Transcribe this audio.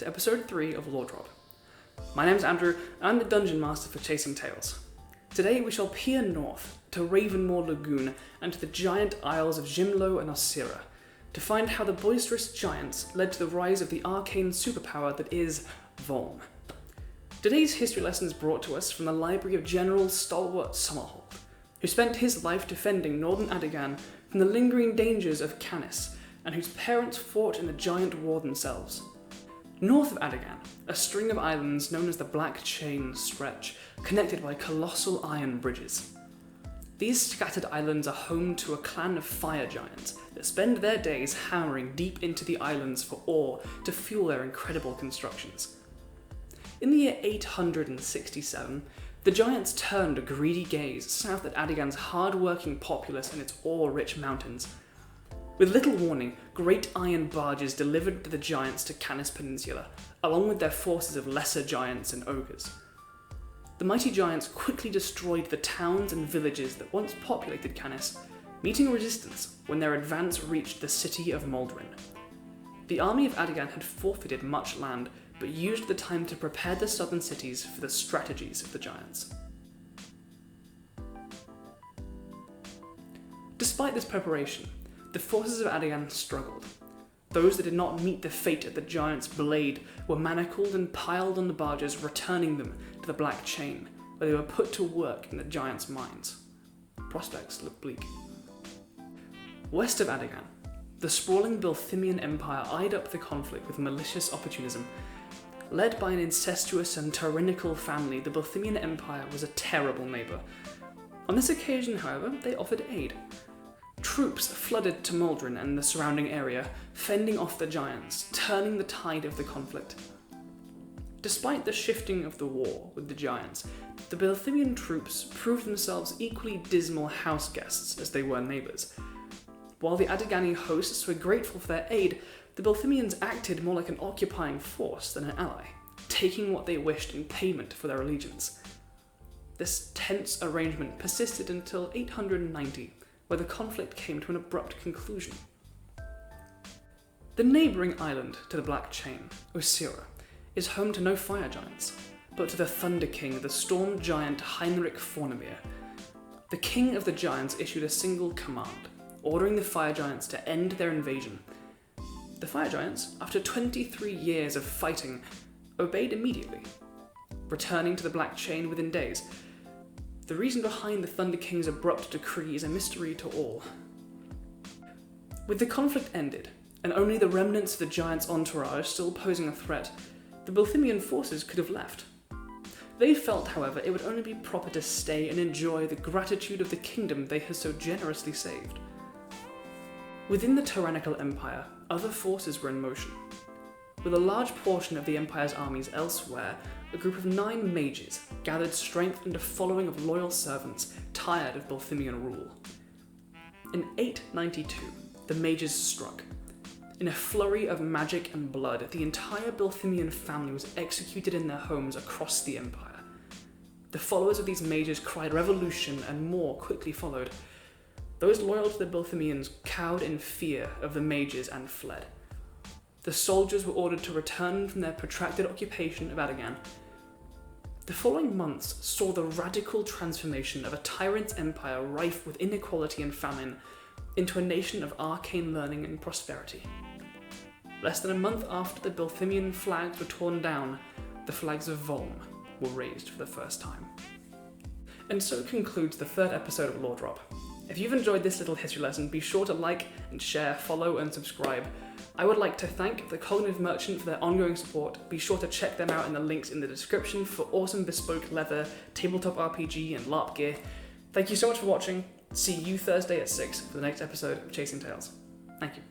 to episode 3 of Lore Drop. My name's Andrew, and I'm the Dungeon Master for Chasing Tales. Today we shall peer north to Ravenmoor Lagoon and to the giant isles of Jimlo and Osira to find how the boisterous giants led to the rise of the arcane superpower that is Volm. Today's history lesson is brought to us from the library of General Stalwart Summerhold, who spent his life defending northern Addagan from the lingering dangers of Canis, and whose parents fought in the giant war themselves. North of Addagan, a string of islands known as the Black Chain stretch, connected by colossal iron bridges. These scattered islands are home to a clan of fire giants that spend their days hammering deep into the islands for ore to fuel their incredible constructions. In the year 867, the giants turned a greedy gaze south at Addagan's hard-working populace and its ore-rich mountains. With little warning, great iron barges delivered the giants to Canis Peninsula, along with their forces of lesser giants and ogres. The mighty giants quickly destroyed the towns and villages that once populated Canis, meeting resistance when their advance reached the city of Moldrin. The army of Addagan had forfeited much land, but used the time to prepare the southern cities for the strategies of the giants. Despite this preparation, the forces of Addagan struggled. Those that did not meet the fate of the giant's blade were manacled and piled on the barges, returning them to the Black Chain, where they were put to work in the giant's mines. Prospects looked bleak. West of Addagan, the sprawling Bilthimian Empire eyed up the conflict with malicious opportunism. Led by an incestuous and tyrannical family, the Bilthimian Empire was a terrible neighbour. On this occasion, however, they offered aid. Troops flooded to Moldrin and the surrounding area, fending off the giants, turning the tide of the conflict. Despite the shifting of the war with the giants, the Bilthimian troops proved themselves equally dismal house guests as they were neighbours. While the Addagani hosts were grateful for their aid, the Bilthimians acted more like an occupying force than an ally, taking what they wished in payment for their allegiance. This tense arrangement persisted until 890, where the conflict came to an abrupt conclusion. The neighbouring island to the Black Chain, Osira, is home to no fire giants, but to the Thunder King, the storm giant Heinrich Fornemir. The king of the giants issued a single command, ordering the fire giants to end their invasion. The fire giants, after 23 years of fighting, obeyed immediately, returning to the Black Chain within days. The reason behind the Thunder King's abrupt decree is a mystery to all. With the conflict ended, and only the remnants of the giants' entourage still posing a threat, the Bilthimian forces could have left. They felt, however, it would only be proper to stay and enjoy the gratitude of the kingdom they had so generously saved. Within the tyrannical empire, other forces were in motion. With a large portion of the empire's armies elsewhere, a group of 9 mages gathered strength and a following of loyal servants tired of Bilthimian rule. In 892, the mages struck. In a flurry of magic and blood, the entire Bilthimian family was executed in their homes across the empire. The followers of these mages cried revolution, and more quickly followed. Those loyal to the Bilthimians cowed in fear of the mages and fled. The soldiers were ordered to return from their protracted occupation of Addagan. The following months saw the radical transformation of a tyrant's empire rife with inequality and famine into a nation of arcane learning and prosperity. Less than a month after the Bilthimian flags were torn down, the flags of Volm were raised for the first time. And so concludes the 3rd episode of Lore Drop. If you've enjoyed this little history lesson, be sure to like and share, follow and subscribe. I would like to thank the Cognitive Merchant for their ongoing support. Be sure to check them out in the links in the description for awesome bespoke leather, tabletop RPG and LARP gear. Thank you so much for watching. See you Thursday at 6 for the next episode of Chasing Tales. Thank you.